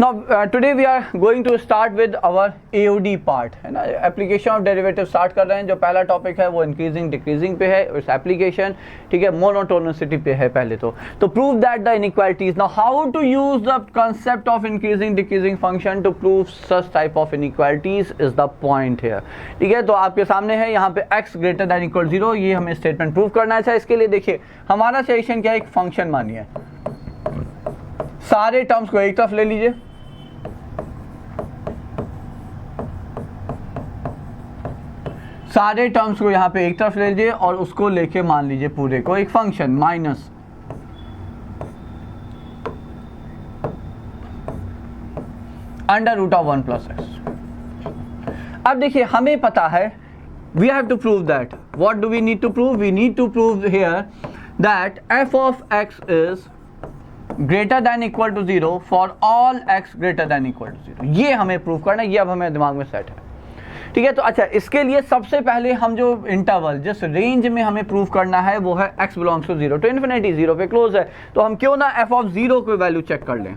Now today we are going to start with our AOD part, है ना, application of derivative start कर रहे हैं। जो पहला टॉपिक है वो इंक्रीजिंग डिक्रीजिंग पे है, उस एप्लीकेशन, ठीक है, मोनोटोनिसिटी पे है पहले तो prove that the inequalities. Now how to use the concept of increasing decreasing function to prove such type of inequalities is the point here, ठीक है। तो आपके सामने है यहाँ पे x ग्रेटर दैन इक्वल 0, ये हमें स्टेटमेंट प्रूव करना है। इसके लिए देखिए हमारा सजेशन क्या है, एक फंक्शन मानिए, सारे टर्म्स को एक तरफ ले लीजिए, सारे टर्म्स को यहां पे एक तरफ ले लीजिए और उसको लेके मान लीजिए पूरे को एक function minus under root of 1 plus x. अब देखिए हमें पता है, we have to prove that, what do we need to prove, we need to prove here that f of x is greater than equal to 0 for all x greater than equal to 0। ये हमें prove करना है, ये अब हमें दिमाग में set है, ठीक है। तो अच्छा, इसके लिए सबसे पहले हम जो इंटरवल जिस रेंज में हमें प्रूव करना है वो है x belongs to 0 to infinity, 0 पे क्लोज है। तो हम क्यों ना f ऑफ 0 को वैल्यू चेक कर लें।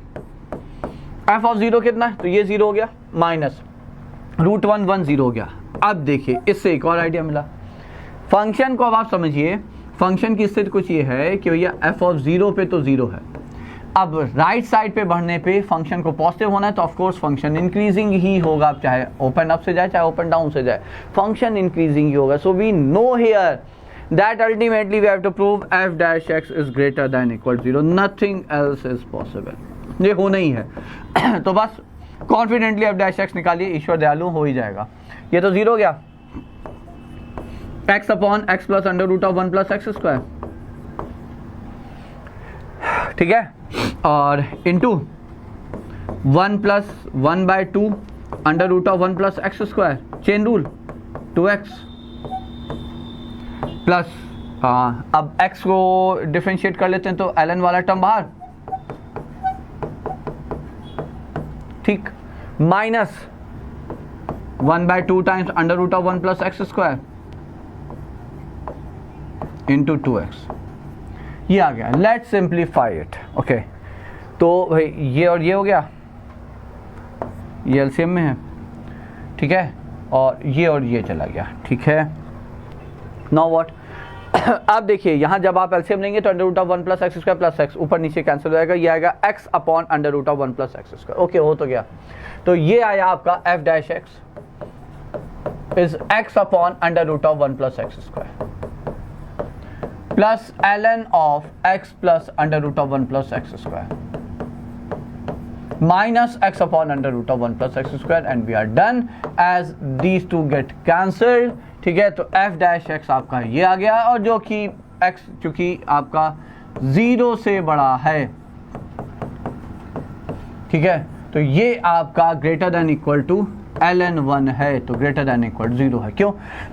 f ऑफ 0 कितना है, तो ये 0 हो गया, माइनस रूट 1 1 0 हो गया। अब देखिए इससे एक और आइडिया मिला। फंक्शन को अब आप समझिए, फंक्शन की स्थिति कुछ ये है कि भैया f ऑफ 0 पे तो 0 है। अब राइट साइड पे बढ़ने पे फंक्शन को पॉजिटिव होना है, तो ऑफ कोर्स फंक्शन इंक्रीजिंग ही होगा, चाहे ओपन अप से जाए चाहे ओपन डाउन से जाए, फंक्शन इंक्रीजिंग ही होगा। So we know here that ultimately we have to prove f dash x is greater than equal 0, nothing else is possible, ये होना ही है। तो बस कॉन्फिडेंटली f डैश x निकालिए, ईश्वर दयालु हो ही जाएगा। ये तो 0 हो गया, x upon x plus under root of 1 plus x square, ठीक है, और into 1 plus 1 by 2 under root of 1 plus x square, chain rule 2x plus, अब x को डिफरेंशिएट कर लेते हैं तो ln वाला टर्म बाहर, ठीक, minus 1 by 2 times under root of 1 plus x square into 2x, ये आ गया। Let's simplify it, okay. तो भाई ये और ये हो गया, ये एलसीएम में है, ठीक है, और ये चला गया, ठीक है। नाउ व्हाट, अब देखिए यहाँ जब आप एलसीएम लेंगे तो under root of 1 plus x square plus x ऊपर नीचे कैंसिल हो जाएगा, ये आएगा x upon under root of 1 plus x square, okay, हो तो गया। तो ये आया आपका f dash x is x upon under root of 1 plus x square plus ln of x plus under root of 1 plus x square minus x upon under root of 1 plus x square, and we are done as these two get cancelled, ठीक है। तो f dash x आपका ये आ गया, और जो कि x चूंकि आपका 0 से बड़ा है, ठीक है, तो ये आपका greater than equal to ln 1 है, तो ग्रेटर देन इक्वल 0 है। क्यों?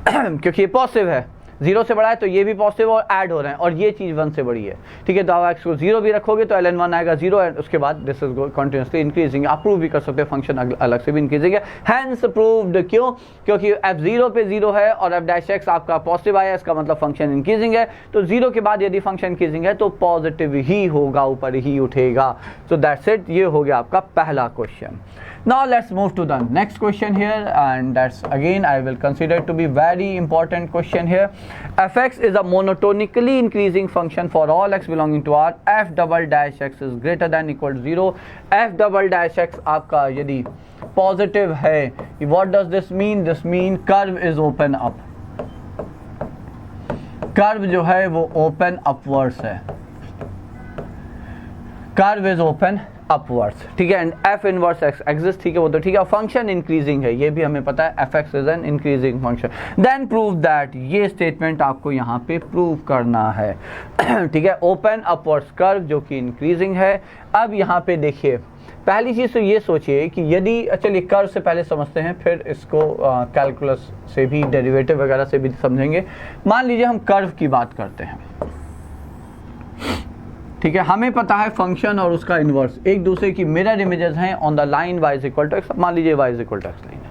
क्योंकि ये पॉजिटिव है, 0 से बड़ा है तो ये भी पॉजिटिव और ऐड हो रहे हैं, और ये चीज़ 1 से बड़ी है, ठीक है। तो आप x को 0 भी रखोगे तो ln 1 आएगा 0, एंड उसके बाद दिस इज कंटिन्यूसली इंक्रीजिंग। आप प्रूव भी कर सकते हैं फंक्शन अलग से भी इंक्रीजिंग है, हैंस प्रूव्ड। क्यों? क्योंकि f 0 पे 0 है और f डैश x आपका पॉजिटिव आया, इसका मतलब फंक्शन इंक्रीजिंग है। तो 0 के बाद यदि फंक्शन इंक्रीजिंग है तो पॉजिटिव ही होगा, ऊपर ही उठेगा। सो दैट्स इट, ये हो गया आपका पहला question. Now let's move to the next question here, and that's again I will consider to be very important question here. f(x) is a monotonically increasing function for all x belonging to R. f double dash x is greater than equal to 0. f double dash x आपका यदि positive है, what does this mean? This mean curve is open up. Curve जो है वो open upwards है, curve is open upwards, ठीक है। And f inverse x exist, ठीक है, वो तो ठीक है। फंक्शन इंक्रीजिंग है, ये भी हमें पता है, f(x) is an increasing function. Then prove that, ये स्टेटमेंट आपको यहाँ पे प्रूव करना है, ठीक है। ओपन अपवर्ड्स कर्व जो कि इंक्रीजिंग है। अब यहाँ पे देखिए, पहली चीज़ तो ये सोचिए कि यदि, चलिए कर्व से पहले समझते हैं, फिर इसको कैलकुलस से भी, डेरिवेटिव वगैरह से भी समझेंगे। मान लीजिए हम कर्व की बात करते हैं, ठीक है। हमें पता है फंक्शन और उसका इन्वर्स एक दूसरे की मिरर इमेजेस हैं on the line y is equal to x। मान लीजिए y is equal to x line है,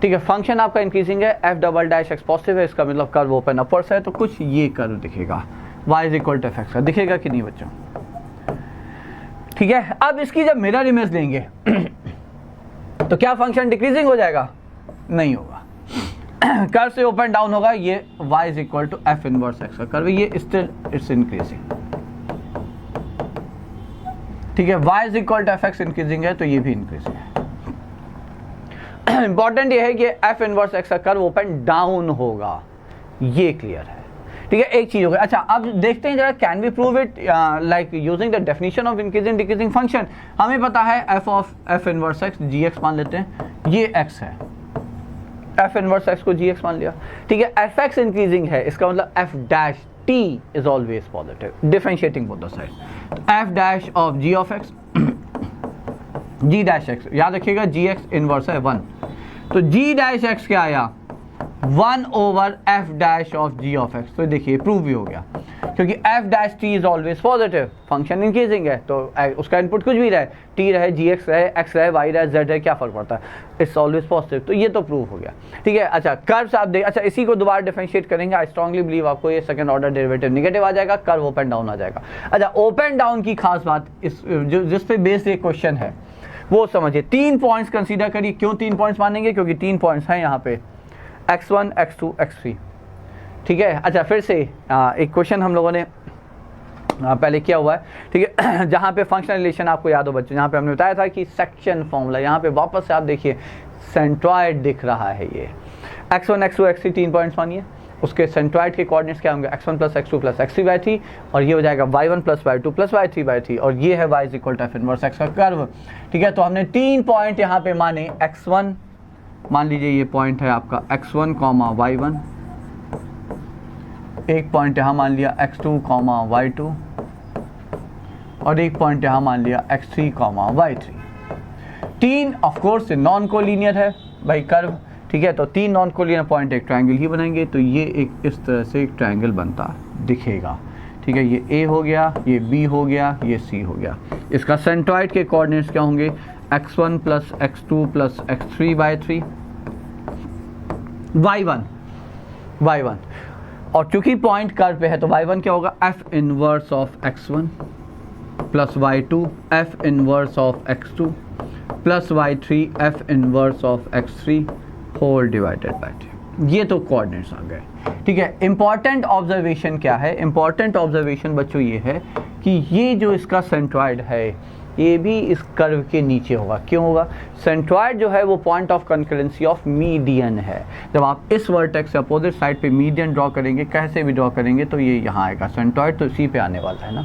ठीक है। फंक्शन आपका इंक्रीजिंग है, f double dash x positive है, इसका मतलब कर्व ओपन अपवर्ड्स है। तो कुछ ये कर्व दिखेगा, y is equal to f(x) का दिखेगा कि नहीं बच्चों? ठीक है, अब इसकी जब मिरर इमेज लेंगे तो क्या फंक्शन डिक्रीजिंग हो जाएगा? नहीं होगा, कर्व से ओपन डाउन होगा। ये y is equal to f inverse x का कर्व, ये स्टिल इट्स इंक्रीजिंग, ठीक है। y is equal to f x increasing है तो ये भी इंक्रीजिंग है। इंपॉर्टेंट ये है कि एफ इनवर्स एक्स का कर्व ओपन डाउन होगा, ये क्लियर है, ठीक है। एक चीज हो गई। अच्छा, अब देखते हैं जरा, can we prove it like using the definition of increasing decreasing function. हमें पता है f of f inverse x g x मान लेते हैं, ये एक्स है, एफ इनवर्स एक्स को जी एक्स मान लिया, ठीक है। एफ एक्स इंक्रीजिंग है, इसका मतलब f dash t is always positive, differentiating both the side. F dash of g of x g dash x, याद रखिएगा जी एक्स इनवर्स है 1, तो जी डैश एक्स क्या आया 1 over f dash of g of x. तो देखिए प्रूव भी हो गया, क्योंकि f dash t is always positive, function increasing है तो उसका इनपुट कुछ भी रहे, टी रहे, जी एक्स रहे, एक्स रहे, वाई रहे, जेड रहे, क्या फर्क पड़ता है, इट्स ऑलवेज पॉजिटिव। तो ये तो प्रूव हो गया, ठीक है। अच्छा, कर्व्स आप देख, अच्छा इसी को दोबारा डिफरेंशिएट करेंगे। आई स्ट्रांगली बिलीव आपको ये सेकंड ऑर्डर डेरिवेटिव नेगेटिव आ जाएगा, कर्व ओपन डाउन आ जाएगा। अच्छा, ओपन डाउन की खास बात इस जिस पे बेस्ड ये क्वेश्चन है वो समझिए। 3 पॉइंट्स कंसीडर करिए। क्यों 3 पॉइंट्स मानेंगे? क्योंकि 3 पॉइंट्स हैं यहाँ पे, x1, x2, x3, ठीक है। अच्छा, फिर से एक क्वेश्चन हम लोगों ने पहले किया हुआ है, ठीक है, जहाँ पे फंक्शनल रिलेशन आपको याद हो बच्चों, जहाँ पे हमने बताया था कि सेक्शन फॉर्मूला, यहाँ पे वापस से आप देखिए सेंट्रॉइड दिख रहा है। ये x1, x2, x3 3 पॉइंट्स मानिए, उसके सेंट्रॉइड के कोऑर्डिनेट्स क्या होंगे? x1 plus x2 plus x3/3, और ये हो जाएगा y1 plus y2 plus y3/3, और ये है y is equal to f inverse x का कर्व, ठीक है। तो हमने 3 पॉइंट यहाँ पे माने, x1 मान लीजिए ये पॉइंट है आपका x1, y1, एक पॉइंट यहाँ मान लिया x2, y2, और एक पॉइंट यहाँ मान लिया x3, y3। 3 of course non collinear है भाई कर्व, ठीक है। तो 3 नॉन कोलिनियर पॉइंट एक ट्रायंगल ही बनाएंगे, तो ये एक इस तरह से एक ट्रायंगल बनता दिखेगा, ठीक है। ये A हो गया, ये B हो गया, ये C हो गया। इसका सेंट्रॉइड के कोऑर्डिनेट्स क्या होंगे? x1 plus x2 plus x3/3, y1, और चूंकि पॉइंट कर्व पे है तो y1 क्या होगा? f inverse of x1 plus y2 f inverse of x2 plus y3 f inverse of x3 whole divided by 3। ये तो कोऑर्डिनेट्स आ गए, ठीक है। इंपॉर्टेंट ऑब्जर्वेशन क्या है? इंपॉर्टेंट ऑब्जर्वेशन बच्चों ये है कि ये जो इसका सेंट्रॉइड है ये भी इस कर्व के नीचे होगा। क्यों होगा? सेंट्रॉइड जो है वो point of concurrency of median है। जब आप इस वर्टेक्स से अपोजिट साइड पे मीडियन ड्रॉ करेंगे, कैसे भी ड्रॉ करेंगे, तो ये यहाँ आएगा, सेंट्रॉइड तो इसी पे आने वाला है ना,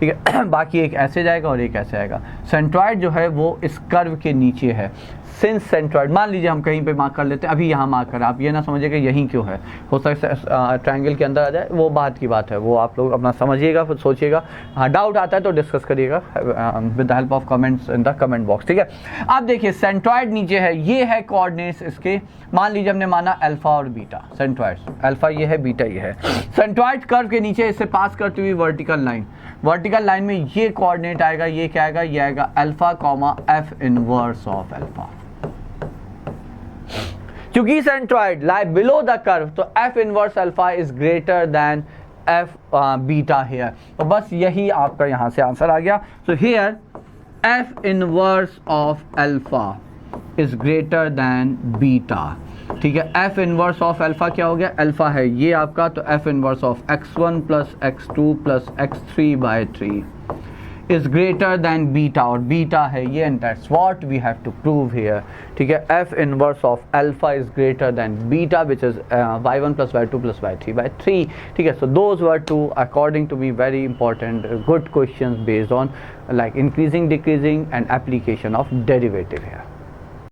ठीक है। बाकी एक ऐसे जाएगा और एक ऐसे आएगा। सेंट्रॉइड जो है वो इस कर्व के नीचे है। सिंस सेंट्रॉइड मान लीजिए हम कहीं पे मार्क कर लेते हैं, अभी यहाँ मार्क कर, आप ये ना समझिएगा यहीं क्यों है, हो सकता है ट्रायंगल के अंदर आ जाए, वो बात की बात है, वो आप लोग अपना समझिएगा, फिर सोचिएगा। हाँ, डाउट आता है तो डिस्कस करिएगा with the help of comments in the comment box, ठीक है। अब देखिए सेंट्रॉइड नीचे है, ये है कोऑर्डिनेट्स इसके, मान लीजिए हमने माना अल्फा और बीटा, सेंट्रॉइड अल्फा ये है, बीटा ये है। सेंट्रॉइड कर्व के नीचे इससे पास करती हुई वर्टिकल लाइन, वर्टिकल लाइन में ये कोऑर्डिनेट आएगा, ये क्या आएगा? ये आएगा alpha comma F inverse of alpha. क्योंकि centroid lie below the curve, तो F inverse alpha is greater than F beta here. तो बस यही आपका यहां से आंसर आ गया। So here F inverse of alpha is greater than beta, ठीक है। एफ इनवर्स ऑफ अल्फा क्या हो गया? अल्फा है ये आपका, तो F inverse of x1 plus x2 plus x3/3 is greater than beta, और बीटा है ये, and that's what we have to prove here, ठीक है। f inverse of alpha is greater than beta, which is y1 plus y2 plus y3/3, ठीक है। so those were two according to me very important good questions based on like increasing, decreasing and application of derivative here.